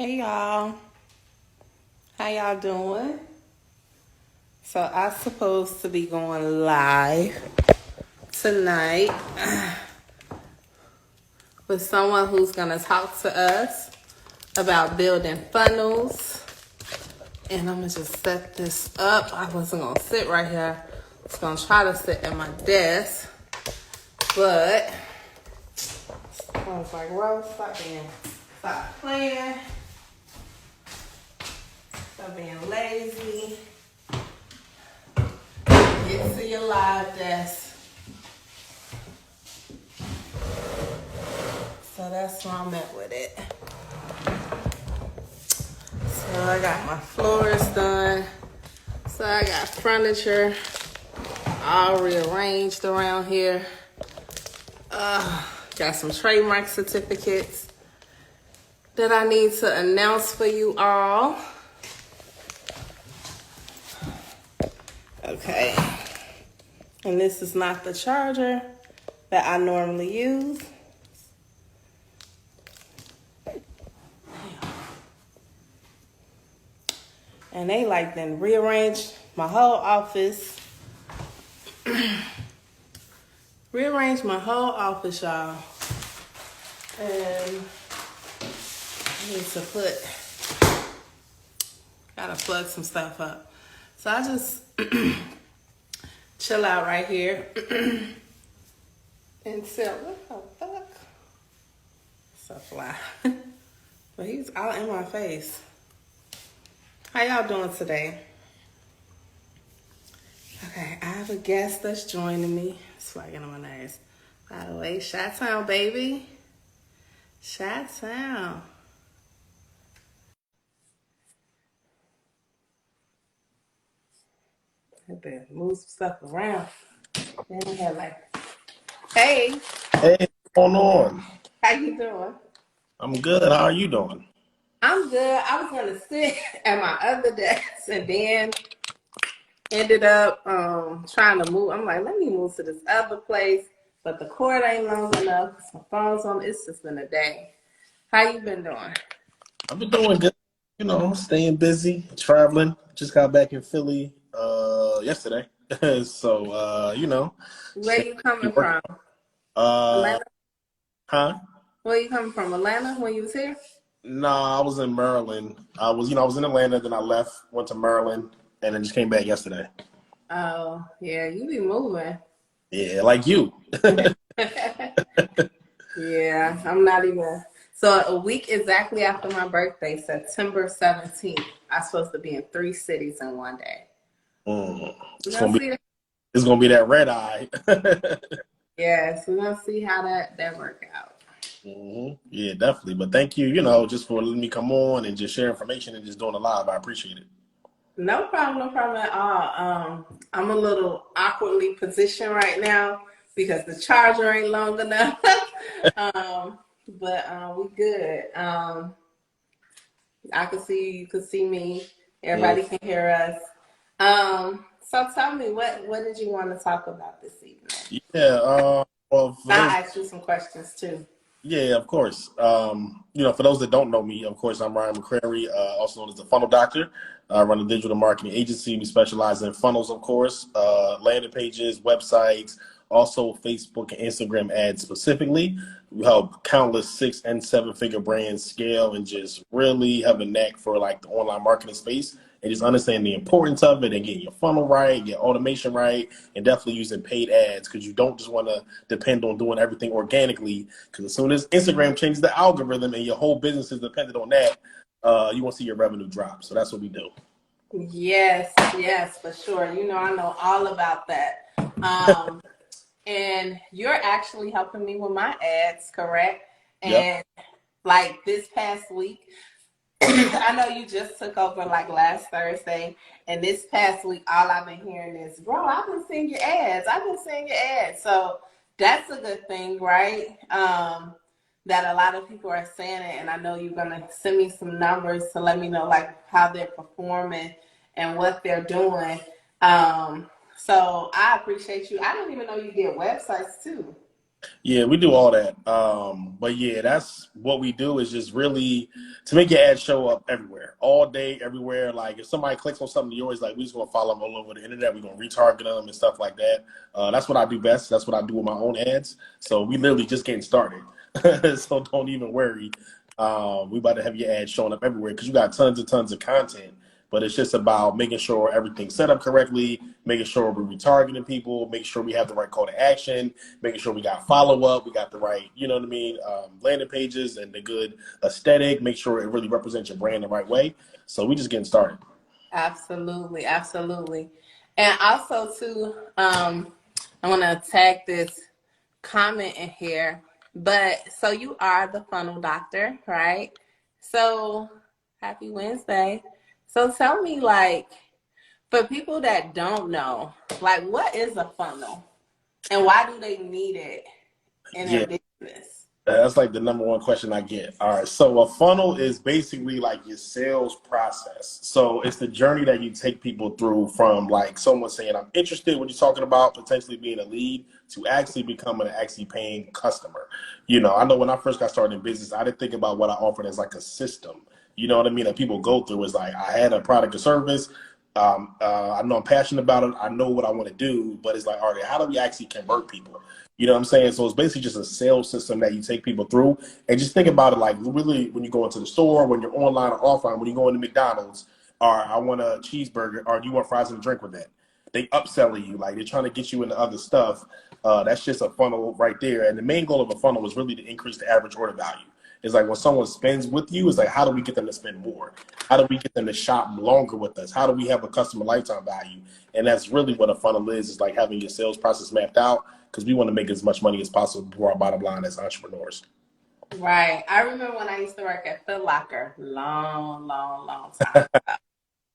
Hey y'all, how y'all doing? So I'm supposed to be going live tonight with someone who's gonna talk to us about building funnels. And I'm gonna just set this up. I wasn't gonna sit right here. I was gonna try to sit at my desk, but I was like, Rose, stop playing, stop being lazy. Get to your live desk. So that's where I'm at with it. So I got my floors done. So I got furniture all rearranged around here. Got some trademark certificates that I need to announce for you all. Okay. And this is not the charger that I normally use. And they like then rearranged my whole office. Rearranged my whole office, y'all. And I need to gotta plug some stuff up. So I just chill out right here and sell. What the fuck? It's a fly. But he's all in my face. How y'all doing today? Okay, I have a guest that's joining me. It's flagging on my nerves. By the way, Chi-Town, baby. Chi-Town. I had to move some stuff around. Then we had like, hey, Hey, what's going on? how you doing? I'm good. How are you doing? I'm good. I was gonna sit at my other desk and then ended up trying to move. I'm like, let me move to this other place, but the cord ain't long enough. My phone's on. It's just been a day. How you been doing? I've been doing good. Staying busy, traveling. Just got back in Philly yesterday. So Where staying you busy coming working. from? Uh Atlanta? huh? Where you coming from? Atlanta when you was here? Nah, I was in Maryland. I was in Atlanta, then I left, went to Maryland, and then just came back yesterday. Oh, yeah, you be moving. Yeah, like you. Yeah, I'm not even. So a week exactly after my birthday, September 17th, I'm supposed to be in 3 cities in one day. Mm. We It's gonna gonna be see. it's gonna be that red eye. Yes, we're gonna see how that work out. Yeah, definitely. But thank you, just for letting me come on and just share information and just doing a live. I appreciate it. No problem at all. I'm a little awkwardly positioned right now because the charger ain't long enough. But we good. I can see you, you can see me. Mm, Everybody can hear us. So tell me, what did you want to talk about this evening? yeah. Well, for those, I'll ask you some questions too. yeah, of course. For those that don't know me, of course, I'm Ryan McCrary, also known as the Funnel Doctor. I run a digital marketing agency. We specialize in funnels, of course, landing pages, websites, also Facebook and Instagram ads specifically. We help countless 6 and 7 figure brands scale and just really have a knack for like the online marketing space and just understand the importance of it and getting your funnel right, get automation right, and definitely using paid ads because you don't just want to depend on doing everything organically. Because as soon as Instagram changes the algorithm and your whole business is dependent on that, you won't see your revenue drop. So that's what we do. Yes, for sure. I know all about that. And you're actually helping me with my ads, correct? Yep. And like this past week, I know you just took over like last Thursday, and this past week, all I've been hearing is, bro, I've been seeing your ads. I've been seeing your ads. So that's a good thing, right? That a lot of people are saying it, and I know you're gonna send me some numbers to let me know like how they're performing and what they're doing. So I appreciate you. I didn't even know you did websites too. Yeah, we do all that. But yeah, that's what we do is just really to make your ad show up everywhere, all day, everywhere. Like if somebody clicks on something, you always like, we just gonna follow them all over the internet. We're gonna retarget them and stuff like that. That's what I do best. That's what I do with my own ads. So we literally just getting started. So don't even worry. We about to have your ads showing up everywhere because you got tons and tons of content. But it's just about making sure everything's set up correctly, making sure we're retargeting people, making sure we have the right call to action, making sure we got follow up, we got the right, you know what I mean, landing pages and the good aesthetic, make sure it really represents your brand the right way. So we just getting started. Absolutely, absolutely. And also too, I want to tag this comment in here. But so you are the funnel doctor, right? So happy Wednesday. So tell me, like, for people that don't know, like, what is a funnel and why do they need it in their Yeah. business? That's like the number one question I get. All right. So a funnel is basically like your sales process. So it's the journey that you take people through from like someone saying, I'm interested, what you're talking about, potentially being a lead to actually becoming an actually paying customer. You know, I know when I first got started in business, I didn't think about what I offered as like a system. You know what I mean? That people go through is like, I had a product or service. I know I'm passionate about it. I know what I want to do, but it's like, all right, how do we actually convert people? You know what I'm saying? So it's basically just a sales system that you take people through. And just think about it like really when you go into the store, when you're online or offline, when you go into McDonald's, or I want a cheeseburger, or do you want fries and a drink with that? They upselling you, like they're trying to get you into other stuff. That's just a funnel right there. And the main goal of a funnel is really to increase the average order value. It's like when someone spends with you, it's like, how do we get them to spend more? How do we get them to shop longer with us? How do we have a customer lifetime value? And that's really what a funnel is like having your sales process mapped out because we want to make as much money as possible for our bottom line as entrepreneurs. Right. I remember when I used to work at Foot Locker, long time ago.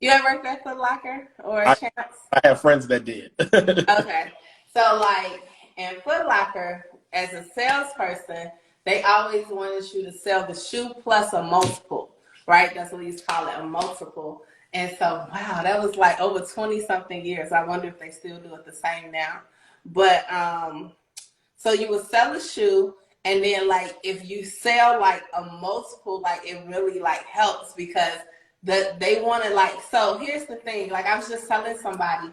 You ever worked at Foot Locker or I, Champs? I have friends that did. Okay. So like in Foot Locker, as a salesperson, they always wanted you to sell the shoe plus a multiple, right? That's what we used to call it, a multiple. And so, wow, that was like over 20 something years. I wonder if they still do it the same now. But so you would sell a shoe, and then like if you sell like a multiple, like it really like helps because they want to like. So here's the thing. Like I was just telling somebody,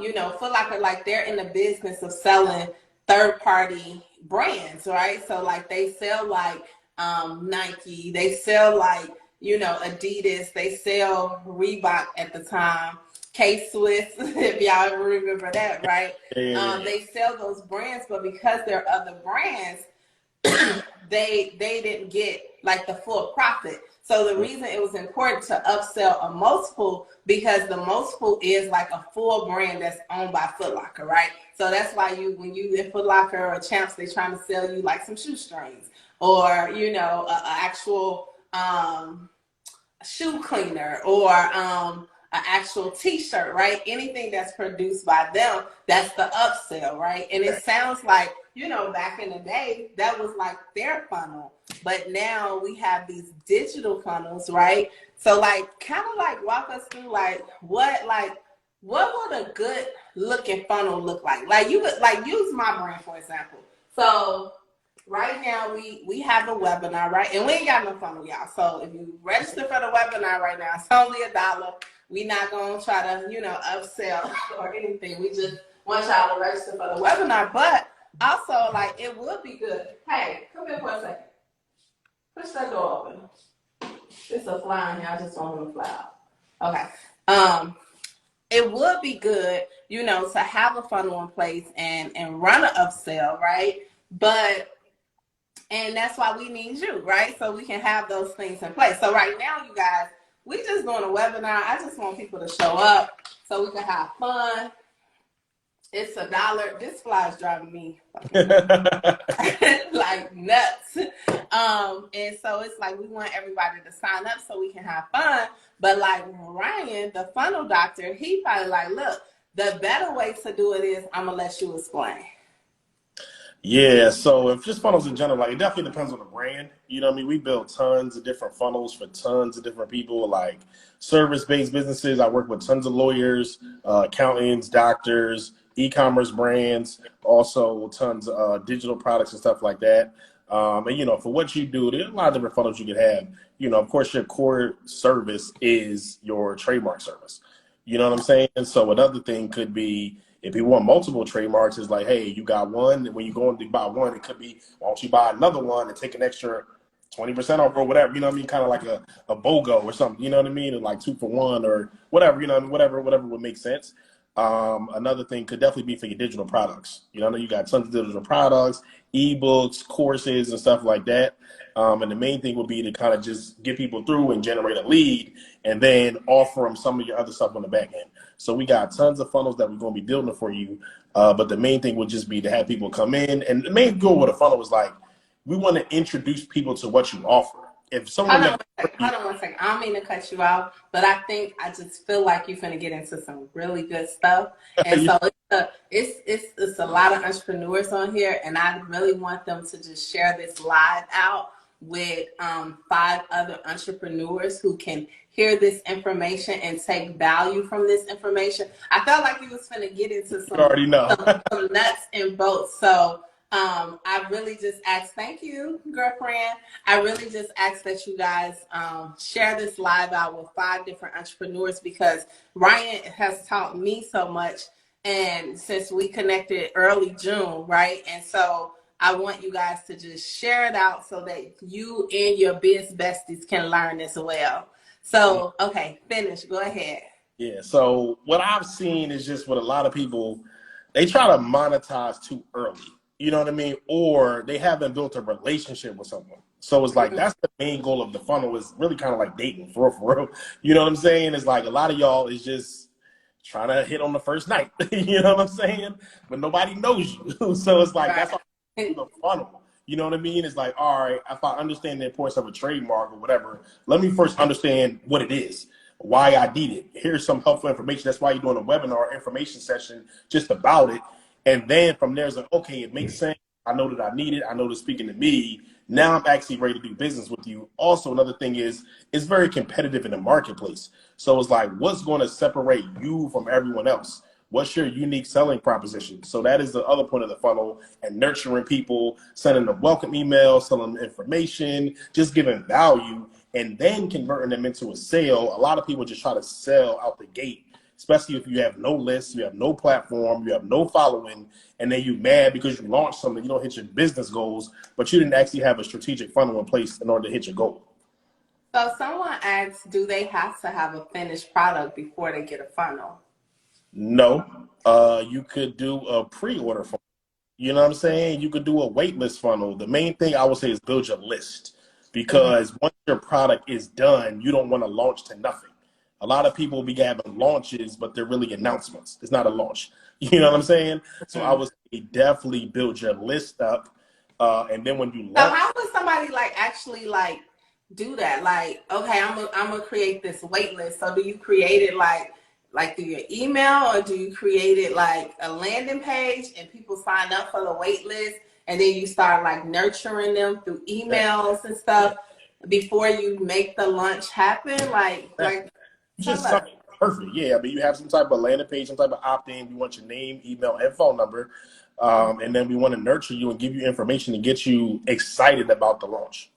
you know, Foot Locker, like they're in the business of selling third party brands, right? So like they sell like Nike, they sell like you know Adidas, they sell Reebok at the time. K Swiss, if y'all ever remember that, right? Yeah. They sell those brands, but because they're other brands, they didn't get like the full profit. So the reason it was important to upsell a multiple because the multiple is like a full brand that's owned by Foot Locker, right? So that's why when you in Foot Locker or Champs, they trying to sell you like some shoestrings or you know a actual shoe cleaner or an actual t-shirt, right? Anything that's produced by them, that's the upsell, right? And it sounds like, you know, back in the day, that was like their funnel. But now we have these digital funnels, right? So like kind of like walk us through what would a good looking funnel look like? Like you could like use my brand for example. So right now we have a webinar, right? And we ain't got no funnel, y'all. So if you register for the webinar right now, it's only $1. We not gonna try to, you know, upsell or anything. We just want y'all to register for the webinar. But also, like, it would be good. Hey, come here for a second. Push that door open. It's a fly in here. I just want him to fly out. Okay. It would be good, you know, to have a funnel in place and run an upsell, right? And that's why we need you, right? So we can have those things in place. So right now, you guys, we just doing a webinar. I just want people to show up so we can have fun. It's $1. This fly is driving me like nuts. And so it's like we want everybody to sign up so we can have fun. But like Ryan, the funnel doctor, he probably like, look, the better way to do it is I'm gonna let you explain. Yeah, so if just funnels in general, like it definitely depends on the brand. You know what I mean? We build tons of different funnels for tons of different people, like service-based businesses. I work with tons of lawyers, accountants, doctors, e-commerce brands, also tons of digital products and stuff like that. And, you know, for what you do, there's a lot of different funnels you could have. You know, of course, your core service is your trademark service. You know what I'm saying? And so another thing could be, if you want multiple trademarks, is like, hey, you got one. When you go and buy one, it could be, why don't you buy another one and take an extra 20% off or whatever, you know what I mean? Kind of like a BOGO or something, you know what I mean? And like 2 for 1 or whatever, you know, whatever would make sense. Another thing could definitely be for your digital products. You know, I know you got tons of digital products, ebooks, courses, and stuff like that. And the main thing would be to kind of just get people through and generate a lead and then offer them some of your other stuff on the back end. So we got tons of funnels that we're going to be building for you. But the main thing would just be to have people come in. And the main goal with a funnel is like, we want to introduce people to what you offer. If someone hold on one second. I don't mean to cut you off, but I just feel like you're going to get into some really good stuff. And so it's a lot of entrepreneurs on here, and I really want them to just share this live out with 5 other entrepreneurs who can hear this information and take value from this information. I felt like you was going to get into some nuts and bolts. So I really just ask, thank you, girlfriend. I really just ask that you guys share this live out with 5 different entrepreneurs, because Ryan has taught me so much, and since we connected early June, right? And so I want you guys to just share it out so that you and your biz besties can learn as well. So, okay, finish. Go ahead. Yeah, so what I've seen is just what a lot of people, they try to monetize too early. You know what I mean? Or they haven't built a relationship with someone. So it's like, that's the main goal of the funnel, is really kind of like dating for real. You know what I'm saying? It's like a lot of y'all is just trying to hit on the first night. You know what I'm saying? But nobody knows you. So it's like, that's all the funnel. You know what I mean? It's like, all right, if I understand the importance of a trademark or whatever, let me first understand what it is, why I need it. Here's some helpful information. That's why you're doing a webinar information session just about it. And then from there, it's like, okay, it makes sense. I know that I need it. I know it's speaking to me. Now I'm actually ready to do business with you. Also, another thing is, it's very competitive in the marketplace. So it's like, what's going to separate you from everyone else? What's your unique selling proposition? So that is the other point of the funnel, and nurturing people, sending them welcome emails, selling them information, just giving value, and then converting them into a sale. A lot of people just try to sell out the gate, especially if you have no list, you have no platform, you have no following, and then you're mad because you launched something, you don't hit your business goals, but you didn't actually have a strategic funnel in place in order to hit your goal. So someone asks, do they have to have a finished product before they get a funnel? No. You could do a pre-order funnel. You know what I'm saying? You could do a wait list funnel. The main thing I would say is build your list, because once your product is done, you don't want to launch to nothing. A lot of people be having launches, but they're really announcements. It's not a launch. You know what I'm saying? So I would say definitely build your list up. And then when you launch. So how would somebody actually do that? Like, okay, I'm gonna create this wait list. So do you create it like through your email, or do you create it like a landing page and people sign up for the wait list, and then you start nurturing them through emails and stuff before you make the launch happen? Just something perfect. Yeah, I mean, you have some type of landing page, some type of opt-in. We want your name, email, and phone number. And then we want to nurture you and give you information to get you excited about the launch.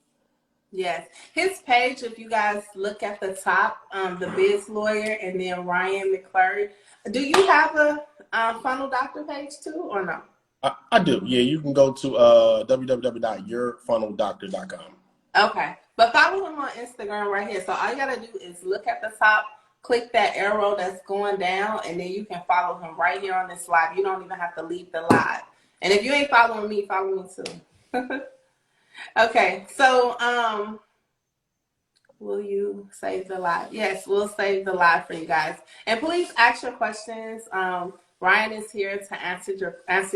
Yes. His page, if you guys look at the top, the Biz Lawyer, and then Ryan McClurry. Do you have a Funnel Doctor page too, or no? I do. Yeah, you can go to www.yourfunnelDoctor.com. Okay. But follow him on Instagram right here. So all you got to do is look at the top, click that arrow that's going down, and then you can follow him right here on this live. You don't even have to leave the live. And if you ain't following me, follow me too. Okay. So will you save the live? Yes, we'll save the live for you guys. And please ask your questions. Ryan is here to answer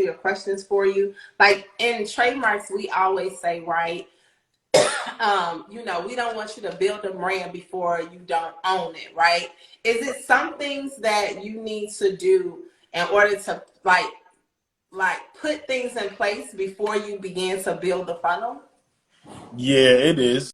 your questions for you. Like in trademarks, we always say, right, we don't want you to build a brand before you don't own it, right? Is it some things that you need to do in order to put things in place before you begin to build the funnel? Yeah, it is.